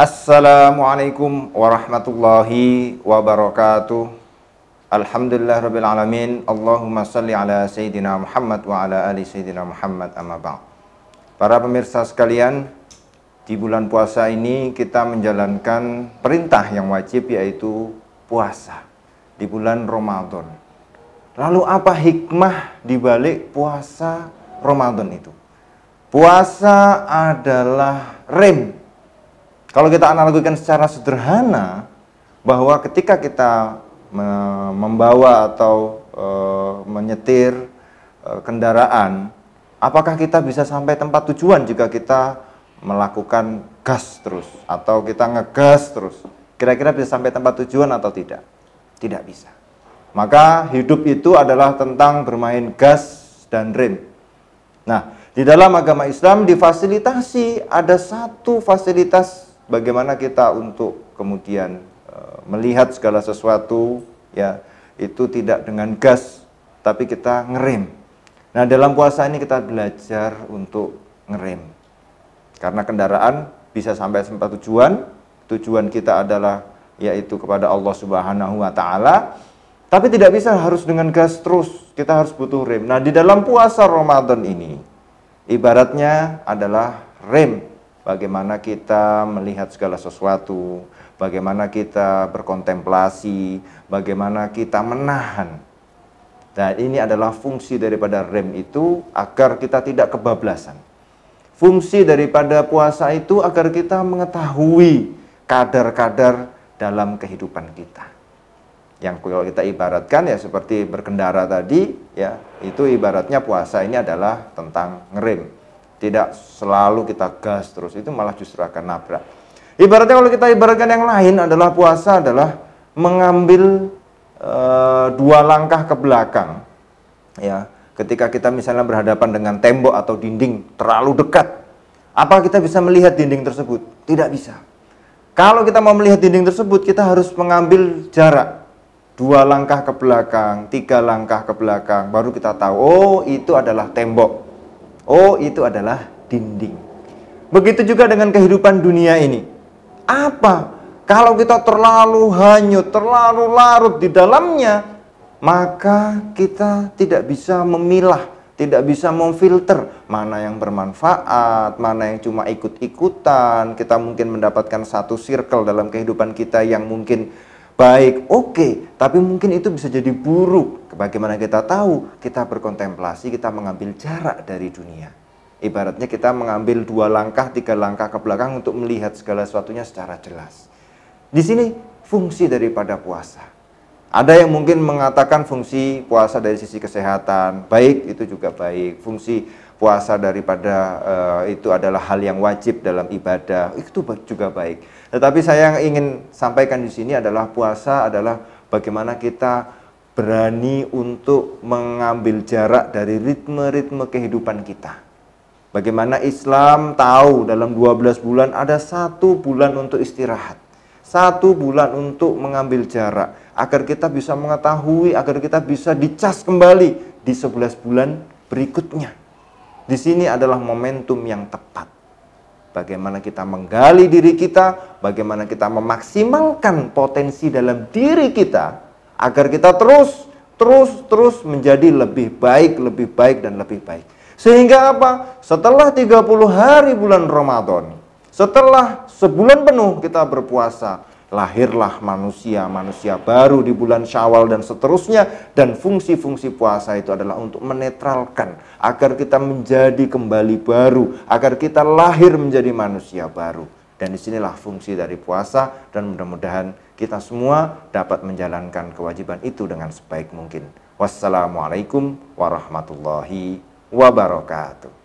Assalamualaikum warahmatullahi wabarakatuh. Alhamdulillah rabbil alamin. Allahumma salli ala Sayyidina Muhammad wa ala ali Sayyidina Muhammad, amma ba'd. Para pemirsa sekalian, di bulan puasa ini kita menjalankan perintah yang wajib, yaitu puasa di bulan Ramadan. Lalu apa hikmah di balik puasa Ramadan itu? Puasa adalah rem. Kalau kita analogikan secara sederhana, bahwa ketika kita membawa atau menyetir kendaraan, apakah kita bisa sampai tempat tujuan jika kita melakukan gas terus atau kita ngegas terus? Kira-kira bisa sampai tempat tujuan atau tidak? Tidak bisa. Maka hidup itu adalah tentang bermain gas dan rem. Nah, di dalam agama Islam difasilitasi, ada satu fasilitas bagaimana kita untuk kemudian melihat segala sesuatu, ya, itu tidak dengan gas, tapi kita ngerem. Nah, dalam puasa ini kita belajar untuk ngerem. Karena kendaraan bisa sampai tempat tujuan, tujuan kita adalah yaitu kepada Allah Subhanahu wa taala, tapi tidak bisa harus dengan gas terus, kita harus butuh rem. Nah, di dalam puasa Ramadan ini ibaratnya adalah rem. Bagaimana kita melihat segala sesuatu, bagaimana kita berkontemplasi, bagaimana kita menahan. Dan ini adalah fungsi daripada rem itu, agar kita tidak kebablasan. Fungsi daripada puasa itu agar kita mengetahui kadar-kadar dalam kehidupan kita. Yang kalau kita ibaratkan ya seperti berkendara tadi, ya, itu ibaratnya puasa ini adalah tentang ngerem. Tidak selalu kita gas terus, itu malah justru akan nabrak. Ibaratnya kalau kita ibaratkan yang lain adalah puasa adalah mengambil dua langkah ke belakang. Ya, ketika kita misalnya berhadapan dengan tembok atau dinding terlalu dekat, apa kita bisa melihat dinding tersebut? Tidak bisa. Kalau kita mau melihat dinding tersebut, kita harus mengambil jarak 2 langkah ke belakang, 3 langkah ke belakang, baru kita tahu, oh itu adalah tembok. Oh, itu adalah dinding. Begitu juga dengan kehidupan dunia ini. Apa? Kalau kita terlalu hanyut, terlalu larut di dalamnya, maka kita tidak bisa memilah, tidak bisa memfilter mana yang bermanfaat, mana yang cuma ikut-ikutan. Kita mungkin mendapatkan satu circle dalam kehidupan kita yang mungkin baik, oke, tapi mungkin itu bisa jadi buruk. Bagaimana kita tahu? Kita berkontemplasi, kita mengambil jarak dari dunia. Ibaratnya kita mengambil 2 langkah, 3 langkah ke belakang untuk melihat segala sesuatunya secara jelas. Di sini fungsi daripada puasa. Ada yang mungkin mengatakan fungsi puasa dari sisi kesehatan, baik, itu juga baik. Fungsi puasa daripada itu adalah hal yang wajib dalam ibadah, itu juga baik. Tetapi saya yang ingin sampaikan di sini adalah puasa adalah bagaimana kita berani untuk mengambil jarak dari ritme-ritme kehidupan kita. Bagaimana Islam tahu dalam 12 bulan ada 1 bulan untuk istirahat, 1 bulan untuk mengambil jarak, agar kita bisa mengetahui, agar kita bisa dicas kembali di 11 bulan berikutnya. Di sini adalah momentum yang tepat. Bagaimana kita menggali diri kita, bagaimana kita memaksimalkan potensi dalam diri kita, agar kita terus menjadi lebih baik dan lebih baik. Sehingga apa? Setelah 30 hari bulan Ramadan, setelah sebulan penuh kita berpuasa, lahirlah manusia baru di bulan Syawal dan seterusnya. Dan fungsi-fungsi puasa itu adalah untuk menetralkan, agar kita menjadi kembali baru, agar kita lahir menjadi manusia baru. Dan disinilah fungsi dari puasa, dan mudah-mudahan kita semua dapat menjalankan kewajiban itu dengan sebaik mungkin. Wassalamualaikum warahmatullahi wabarakatuh.